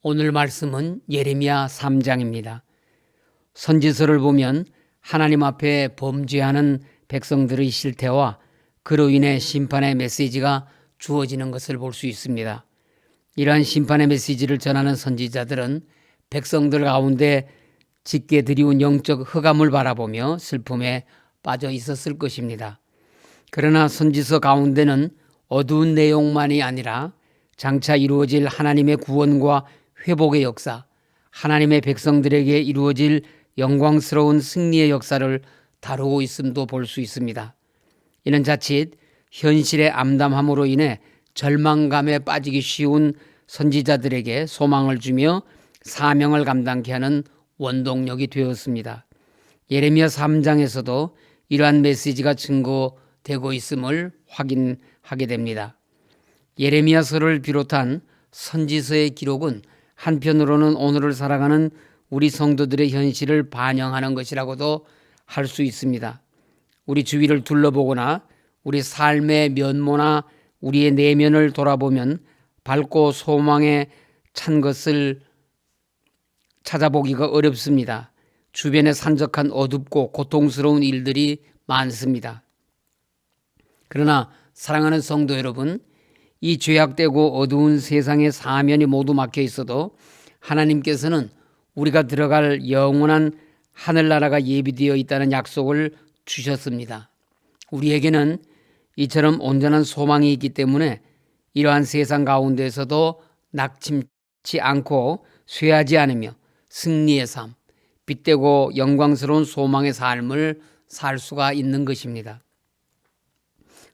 오늘 말씀은 예레미야 3장입니다. 선지서를 보면 하나님 앞에 범죄하는 백성들의 실태와 그로 인해 심판의 메시지가 주어지는 것을 볼 수 있습니다. 이러한 심판의 메시지를 전하는 선지자들은 백성들 가운데 짙게 드리운 영적 흑암을 바라보며 슬픔에 빠져 있었을 것입니다. 그러나 선지서 가운데는 어두운 내용만이 아니라 장차 이루어질 하나님의 구원과 회복의 역사, 하나님의 백성들에게 이루어질 영광스러운 승리의 역사를 다루고 있음도 볼 수 있습니다. 이는 자칫 현실의 암담함으로 인해 절망감에 빠지기 쉬운 선지자들에게 소망을 주며 사명을 감당케 하는 원동력이 되었습니다. 예레미야 3장에서도 이러한 메시지가 증거되고 있음을 확인하게 됩니다. 예레미야서를 비롯한 선지서의 기록은 한편으로는 오늘을 살아가는 우리 성도들의 현실을 반영하는 것이라고도 할 수 있습니다. 우리 주위를 둘러보거나 우리 삶의 면모나 우리의 내면을 돌아보면 밝고 소망에 찬 것을 찾아보기가 어렵습니다. 주변에 산적한 어둡고 고통스러운 일들이 많습니다. 그러나 사랑하는 성도 여러분, 이 죄악되고 어두운 세상의 사면이 모두 막혀 있어도 하나님께서는 우리가 들어갈 영원한 하늘나라가 예비되어 있다는 약속을 주셨습니다. 우리에게는 이처럼 온전한 소망이 있기 때문에 이러한 세상 가운데서도 낙심치 않고 쇠하지 않으며 승리의 삶, 빛되고 영광스러운 소망의 삶을 살 수가 있는 것입니다.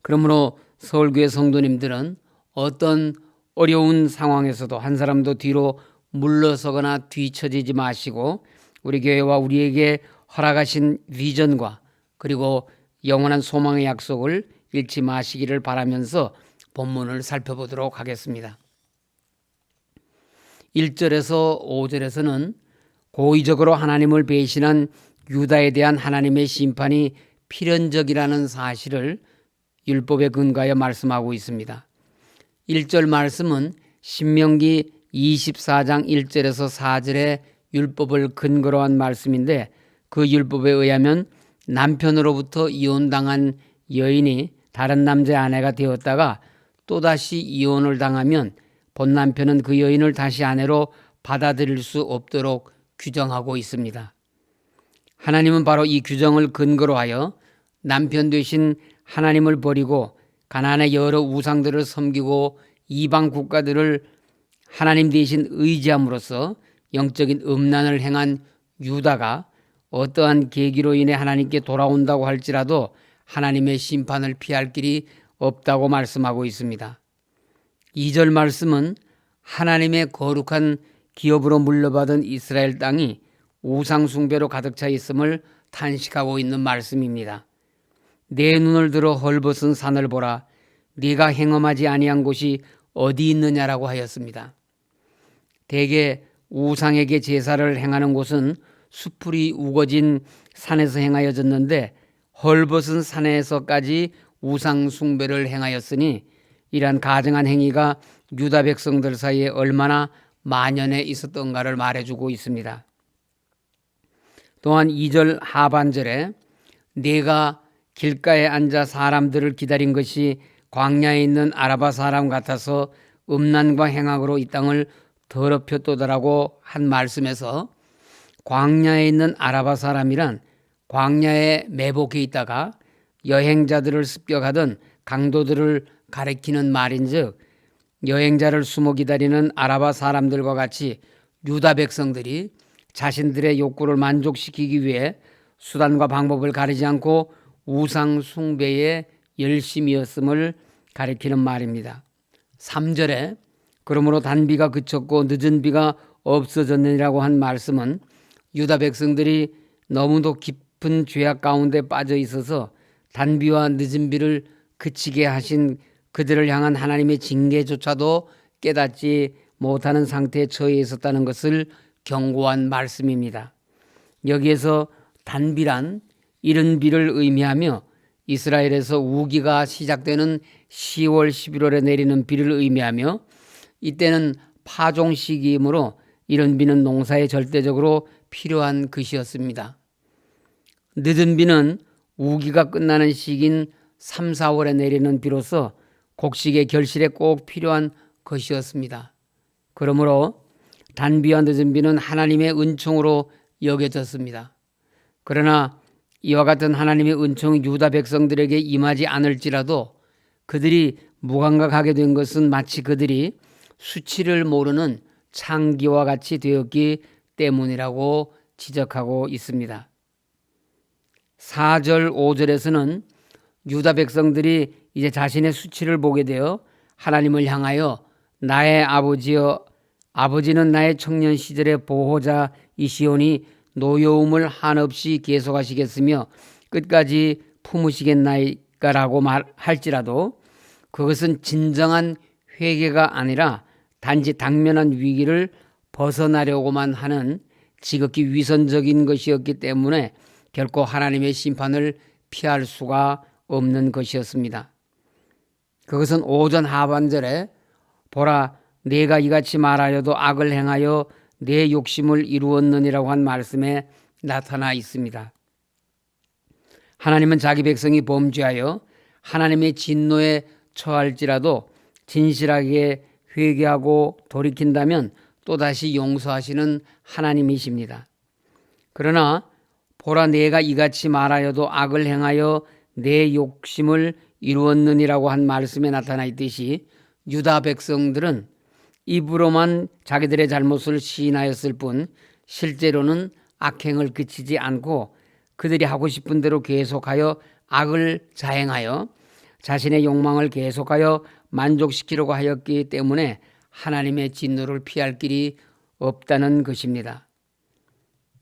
그러므로 서울교회 성도님들은 어떤 어려운 상황에서도 한 사람도 뒤로 물러서거나 뒤처지지 마시고 우리 교회와 우리에게 허락하신 비전과 그리고 영원한 소망의 약속을 잃지 마시기를 바라면서 본문을 살펴보도록 하겠습니다. 1절에서 5절에서는 고의적으로 하나님을 배신한 유다에 대한 하나님의 심판이 필연적이라는 사실을 율법에 근거하여 말씀하고 있습니다. 1절 말씀은 신명기 24장 1절에서 4절의 율법을 근거로 한 말씀인데 그 율법에 의하면 남편으로부터 이혼당한 여인이 다른 남자의 아내가 되었다가 또다시 이혼을 당하면 본 남편은 그 여인을 다시 아내로 받아들일 수 없도록 규정하고 있습니다. 하나님은 바로 이 규정을 근거로 하여 남편 되신 하나님을 버리고 가나안의 여러 우상들을 섬기고 이방 국가들을 하나님 대신 의지함으로써 영적인 음란을 행한 유다가 어떠한 계기로 인해 하나님께 돌아온다고 할지라도 하나님의 심판을 피할 길이 없다고 말씀하고 있습니다. 2절 말씀은 하나님의 거룩한 기업으로 물려받은 이스라엘 땅이 우상 숭배로 가득 차 있음을 탄식하고 있는 말씀입니다. 내 눈을 들어 헐벗은 산을 보라. 네가 행엄하지 아니한 곳이 어디 있느냐라고 하였습니다. 대개 우상에게 제사를 행하는 곳은 수풀이 우거진 산에서 행하여졌는데 헐벗은 산에서까지 우상 숭배를 행하였으니 이러한 가증한 행위가 유다 백성들 사이에 얼마나 만연해 있었던가를 말해주고 있습니다. 또한 2절 하반절에 내가 길가에 앉아 사람들을 기다린 것이 광야에 있는 아라바 사람 같아서 음란과 행악으로 이 땅을 더럽혔도다라고 한 말씀에서 광야에 있는 아라바 사람이란 광야에 매복해 있다가 여행자들을 습격하던 강도들을 가리키는 말인즉 여행자를 숨어 기다리는 아라바 사람들과 같이 유다 백성들이 자신들의 욕구를 만족시키기 위해 수단과 방법을 가리지 않고 우상 숭배에 열심이었음을 가리키는 말입니다. 3절에 그러므로 단비가 그쳤고 늦은 비가 없어졌느니라고 한 말씀은 유다 백성들이 너무도 깊은 죄악 가운데 빠져 있어서 단비와 늦은 비를 그치게 하신 그들을 향한 하나님의 징계조차도 깨닫지 못하는 상태에 처해 있었다는 것을 경고한 말씀입니다. 여기에서 단비란 이른 비를 의미하며 이스라엘에서 우기가 시작되는 10월, 11월에 내리는 비를 의미하며 이때는 파종 시기이므로 이런 비는 농사에 절대적으로 필요한 것이었습니다. 늦은 비는 우기가 끝나는 시기인 3, 4월에 내리는 비로서 곡식의 결실에 꼭 필요한 것이었습니다. 그러므로 단비와 늦은 비는 하나님의 은총으로 여겨졌습니다. 그러나 이와 같은 하나님의 은총이 유다 백성들에게 임하지 않을지라도 그들이 무감각하게 된 것은 마치 그들이 수치를 모르는 창기와 같이 되었기 때문이라고 지적하고 있습니다. 4절 5절에서는 유다 백성들이 이제 자신의 수치를 보게 되어 하나님을 향하여 나의 아버지여, 아버지는 나의 청년 시절의 보호자이시오니 노여움을 한없이 계속하시겠으며 끝까지 품으시겠나이까라고 말할지라도 그것은 진정한 회개가 아니라 단지 당면한 위기를 벗어나려고만 하는 지극히 위선적인 것이었기 때문에 결코 하나님의 심판을 피할 수가 없는 것이었습니다. 그것은 5전 하반절에 보라 내가 이같이 말하여도 악을 행하여 내 욕심을 이루었느니라고 한 말씀에 나타나 있습니다. 하나님은 자기 백성이 범죄하여 하나님의 진노에 처할지라도 진실하게 회개하고 돌이킨다면 또다시 용서하시는 하나님이십니다. 그러나 보라 내가 이같이 말하여도 악을 행하여 내 욕심을 이루었느니라고 한 말씀에 나타나 있듯이 유다 백성들은 입으로만 자기들의 잘못을 시인하였을 뿐 실제로는 악행을 그치지 않고 그들이 하고 싶은 대로 계속하여 악을 자행하여 자신의 욕망을 계속하여 만족시키려고 하였기 때문에 하나님의 진노를 피할 길이 없다는 것입니다.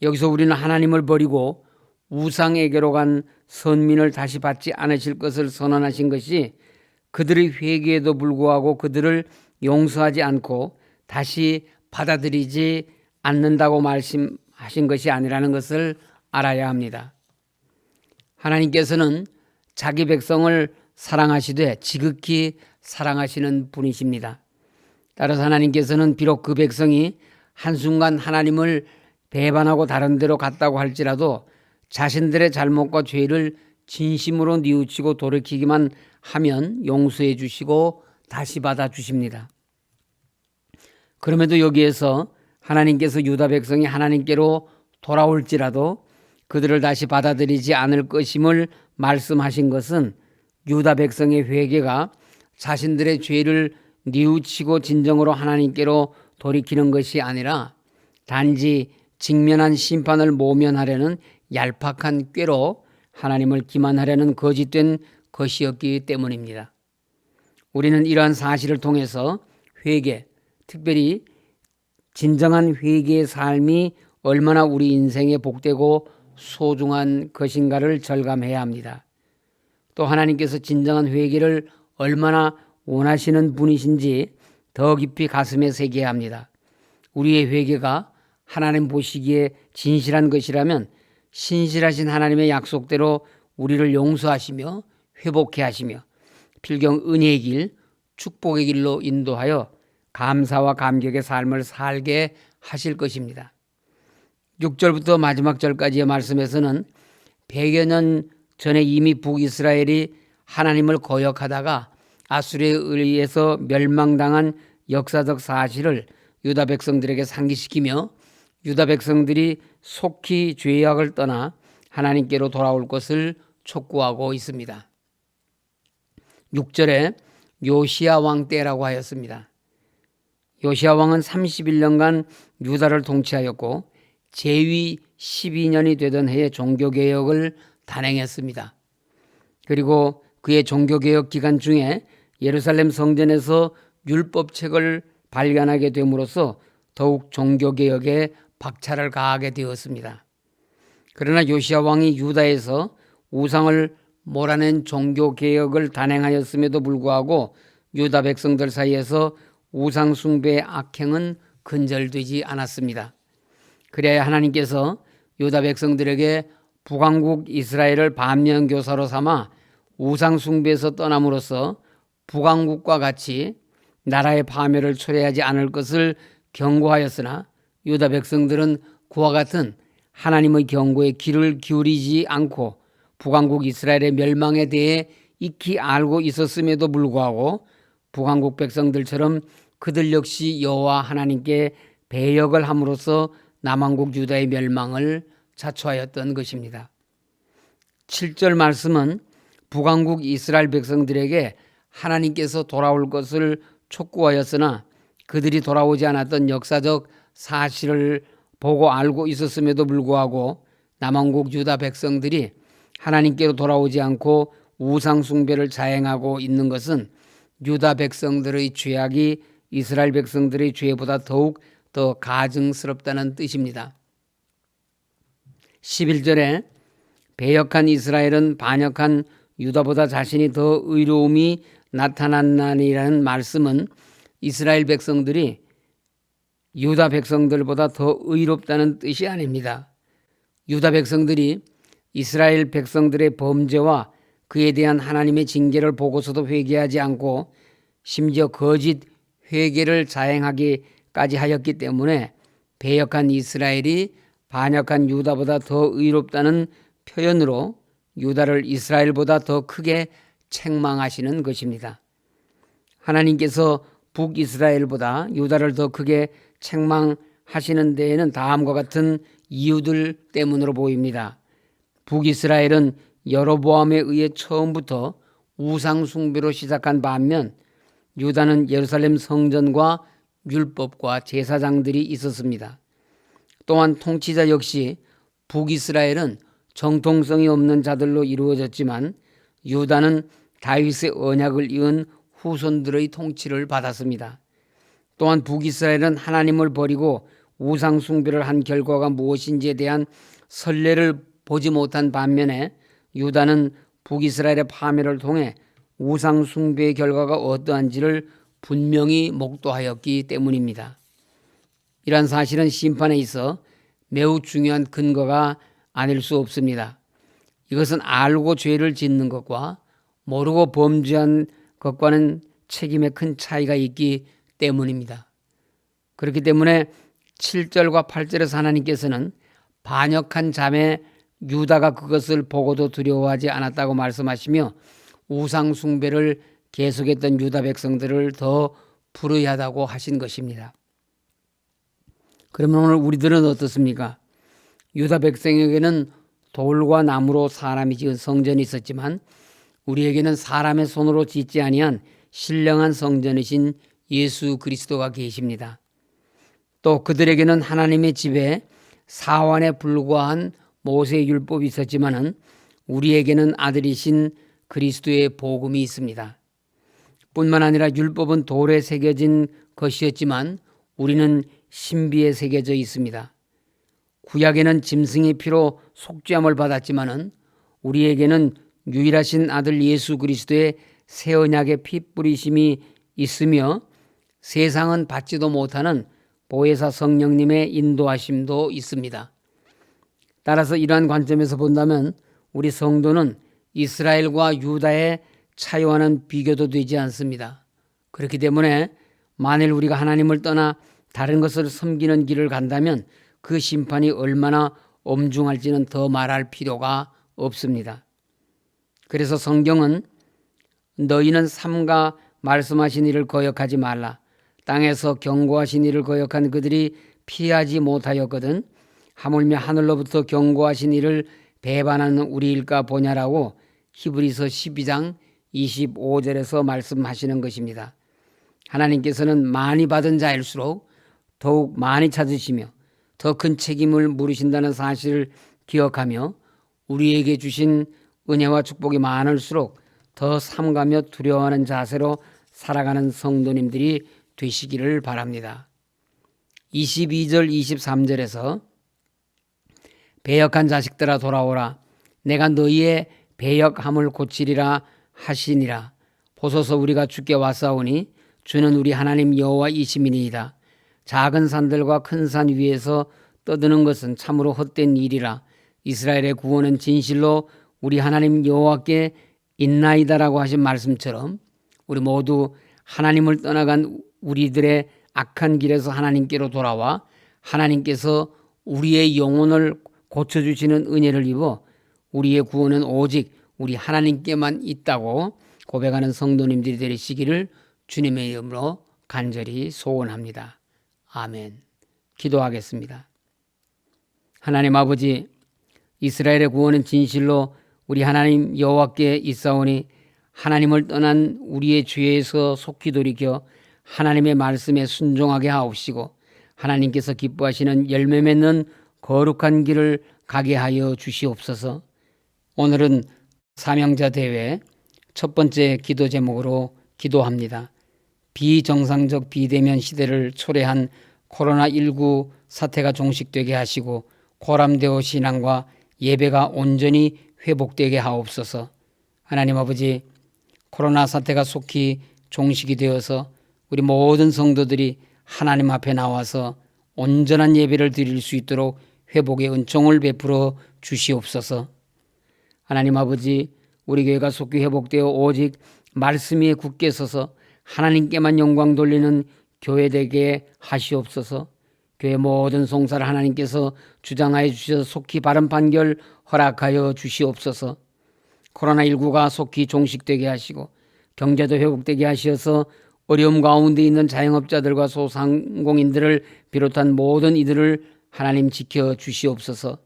여기서 우리는 하나님을 버리고 우상에게로 간 선민을 다시 받지 않으실 것을 선언하신 것이 그들의 회개에도 불구하고 그들을 용서하지 않고 다시 받아들이지 않는다고 말씀하신 것이 아니라는 것을 알아야 합니다. 하나님께서는 자기 백성을 사랑하시되 지극히 사랑하시는 분이십니다. 따라서 하나님께서는 비록 그 백성이 한순간 하나님을 배반하고 다른 데로 갔다고 할지라도 자신들의 잘못과 죄를 진심으로 뉘우치고 돌이키기만 하면 용서해 주시고 다시 받아 주십니다. 그럼에도 여기에서 하나님께서 유다 백성이 하나님께로 돌아올지라도 그들을 다시 받아들이지 않을 것임을 말씀하신 것은 유다 백성의 회개가 자신들의 죄를 뉘우치고 진정으로 하나님께로 돌이키는 것이 아니라 단지 직면한 심판을 모면하려는 얄팍한 꾀로 하나님을 기만하려는 거짓된 것이었기 때문입니다. 우리는 이러한 사실을 통해서 회개, 특별히 진정한 회개의 삶이 얼마나 우리 인생에 복되고 소중한 것인가를 절감해야 합니다. 또 하나님께서 진정한 회개를 얼마나 원하시는 분이신지 더 깊이 가슴에 새겨야 합니다. 우리의 회개가 하나님 보시기에 진실한 것이라면 신실하신 하나님의 약속대로 우리를 용서하시며 회복해 하시며 필경 은혜의 길, 축복의 길로 인도하여 감사와 감격의 삶을 살게 하실 것입니다. 6절부터 마지막 절까지의 말씀에서는 100여 년 전에 이미 북이스라엘이 하나님을 거역하다가 아수르에 의해서 멸망당한 역사적 사실을 유다 백성들에게 상기시키며 유다 백성들이 속히 죄악을 떠나 하나님께로 돌아올 것을 촉구하고 있습니다. 6절에 요시야 왕 때라고 하였습니다. 요시야 왕은 31년간 유다를 통치하였고 제위 12년이 되던 해에 종교개혁을 단행했습니다. 그리고 그의 종교개혁 기간 중에 예루살렘 성전에서 율법책을 발견하게 됨으로써 더욱 종교개혁에 박차를 가하게 되었습니다. 그러나 요시야 왕이 유다에서 우상을 몰아낸 종교개혁을 단행하였음에도 불구하고 유다 백성들 사이에서 우상 숭배의 악행은 근절되지 않았습니다. 그래야 하나님께서 유다 백성들에게 북왕국 이스라엘을 반면교사로 삼아 우상 숭배에서 떠남으로써 북왕국과 같이 나라의 파멸을 초래하지 않을 것을 경고하였으나 유다 백성들은 그와 같은 하나님의 경고에 귀를 기울이지 않고 북왕국 이스라엘의 멸망에 대해 익히 알고 있었음에도 불구하고 북왕국 백성들처럼 그들 역시 여호와 하나님께 배역을 함으로써 남왕국 유다의 멸망을 자초하였던 것입니다. 7절 말씀은 북왕국 이스라엘 백성들에게 하나님께서 돌아올 것을 촉구하였으나 그들이 돌아오지 않았던 역사적 사실을 보고 알고 있었음에도 불구하고 남왕국 유다 백성들이 하나님께로 돌아오지 않고 우상 숭배를 자행하고 있는 것은 유다 백성들의 죄악이 이스라엘 백성들의 죄보다 더욱 더 가증스럽다는 뜻입니다. 11절에 배역한 이스라엘은 반역한 유다보다 자신이 더 의로움이 나타났나니라는 말씀은 이스라엘 백성들이 유다 백성들보다 더 의롭다는 뜻이 아닙니다. 유다 백성들이 이스라엘 백성들의 범죄와 그에 대한 하나님의 징계를 보고서도 회개하지 않고 심지어 거짓 회개를 자행하기까지 하였기 때문에 배역한 이스라엘이 반역한 유다보다 더 의롭다는 표현으로 유다를 이스라엘보다 더 크게 책망하시는 것입니다. 하나님께서 북이스라엘보다 유다를 더 크게 책망하시는 데에는 다음과 같은 이유들 때문으로 보입니다. 북이스라엘은 여로보암에 의해 처음부터 우상 숭배로 시작한 반면 유다는 예루살렘 성전과 율법과 제사장들이 있었습니다. 또한 통치자 역시 북이스라엘은 정통성이 없는 자들로 이루어졌지만 유다는 다윗의 언약을 이은 후손들의 통치를 받았습니다. 또한 북이스라엘은 하나님을 버리고 우상 숭배를 한 결과가 무엇인지에 대한 선례를 보지 못한 반면에 유다는 북이스라엘의 파멸을 통해 우상 숭배의 결과가 어떠한지를 분명히 목도하였기 때문입니다. 이러한 사실은 심판에 있어 매우 중요한 근거가 아닐 수 없습니다. 이것은 알고 죄를 짓는 것과 모르고 범죄한 것과는 책임에 큰 차이가 있기 때문입니다. 그렇기 때문에 7절과 8절에서 하나님께서는 반역한 자매 유다가 그것을 보고도 두려워하지 않았다고 말씀하시며 우상 숭배를 계속했던 유다 백성들을 더 불의하다고 하신 것입니다. 그러면 오늘 우리들은 어떻습니까? 유다 백성에게는 돌과 나무로 사람이 지은 성전이 있었지만 우리에게는 사람의 손으로 짓지 아니한 신령한 성전이신 예수 그리스도가 계십니다. 또 그들에게는 하나님의 집에 사환에 불과한 모세의 율법이 있었지만은 우리에게는 아들이신 그리스도의 복음이 있습니다. 뿐만 아니라 율법은 돌에 새겨진 것이었지만 우리는 신비에 새겨져 있습니다. 구약에는 짐승의 피로 속죄함을 받았지만은 우리에게는 유일하신 아들 예수 그리스도의 새 언약의 피 뿌리심이 있으며 세상은 받지도 못하는 보혜사 성령님의 인도하심도 있습니다. 따라서 이러한 관점에서 본다면 우리 성도는 이스라엘과 유다의 차이와는 비교도 되지 않습니다. 그렇기 때문에 만일 우리가 하나님을 떠나 다른 것을 섬기는 길을 간다면 그 심판이 얼마나 엄중할지는 더 말할 필요가 없습니다. 그래서 성경은 너희는 삼가 말씀하신 이를 거역하지 말라. 땅에서 경고하신 이를 거역한 그들이 피하지 못하였거든 하물며 하늘로부터 경고하신 이를 배반하는 우리일까 보냐라고 히브리서 12장 25절에서 말씀하시는 것입니다. 하나님께서는 많이 받은 자일수록 더욱 많이 찾으시며 더 큰 책임을 물으신다는 사실을 기억하며 우리에게 주신 은혜와 축복이 많을수록 더 삼가며 두려워하는 자세로 살아가는 성도님들이 되시기를 바랍니다. 22절 23절에서 배역한 자식들아 돌아오라. 내가 너희의 배역함을 고치리라 하시니라. 보소서 우리가 주께 왔사오니 주는 우리 하나님 여호와이시니이다. 작은 산들과 큰 산 위에서 떠드는 것은 참으로 헛된 일이라. 이스라엘의 구원은 진실로 우리 하나님 여호와께 있나이다라고 하신 말씀처럼 우리 모두 하나님을 떠나간 우리들의 악한 길에서 하나님께로 돌아와 하나님께서 우리의 영혼을 고쳐주시는 은혜를 입어 우리의 구원은 오직 우리 하나님께만 있다고 고백하는 성도님들이 되시기를 주님의 이름으로 간절히 소원합니다. 아멘. 기도하겠습니다. 하나님 아버지, 이스라엘의 구원은 진실로 우리 하나님 여호와께 있사오니 하나님을 떠난 우리의 죄에서 속히 돌이켜 하나님의 말씀에 순종하게 하옵시고 하나님께서 기뻐하시는 열매 맺는 거룩한 길을 가게 하여 주시옵소서. 오늘은 사명자 대회 첫 번째 기도 제목으로 기도합니다. 비정상적 비대면 시대를 초래한 코로나19 사태가 종식되게 하시고 고람되어 신앙과 예배가 온전히 회복되게 하옵소서. 하나님 아버지, 코로나 사태가 속히 종식이 되어서 우리 모든 성도들이 하나님 앞에 나와서 온전한 예배를 드릴 수 있도록 회복의 은총을 베풀어 주시옵소서. 하나님 아버지, 우리 교회가 속히 회복되어 오직 말씀 위에 굳게 서서 하나님께만 영광 돌리는 교회 되게 하시옵소서. 교회 모든 송사를 하나님께서 주장하여 주셔서 속히 바른 판결 허락하여 주시옵소서. 코로나19가 속히 종식되게 하시고 경제도 회복되게 하셔서 어려움 가운데 있는 자영업자들과 소상공인들을 비롯한 모든 이들을 하나님 지켜 주시옵소서.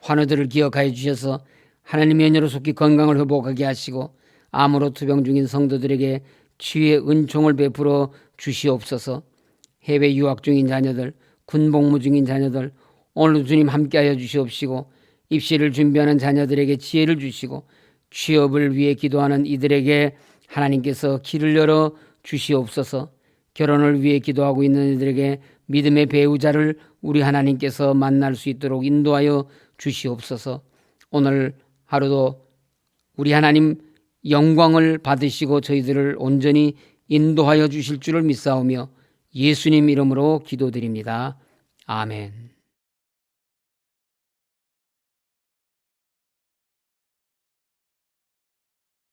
환우들을 기억하여 주셔서 하나님의 은혜로 속히 건강을 회복하게 하시고 암으로 투병 중인 성도들에게 치유의 은총을 베풀어 주시옵소서. 해외 유학 중인 자녀들, 군복무 중인 자녀들, 오늘도 주님 함께하여 주시옵시고 입시를 준비하는 자녀들에게 지혜를 주시고 취업을 위해 기도하는 이들에게 하나님께서 길을 열어 주시옵소서. 결혼을 위해 기도하고 있는 이들에게 믿음의 배우자를 우리 하나님께서 만날 수 있도록 인도하여 주시옵소서. 오늘 하루도 우리 하나님 영광을 받으시고 저희들을 온전히 인도하여 주실 줄을 믿사오며 예수님 이름으로 기도드립니다. 아멘.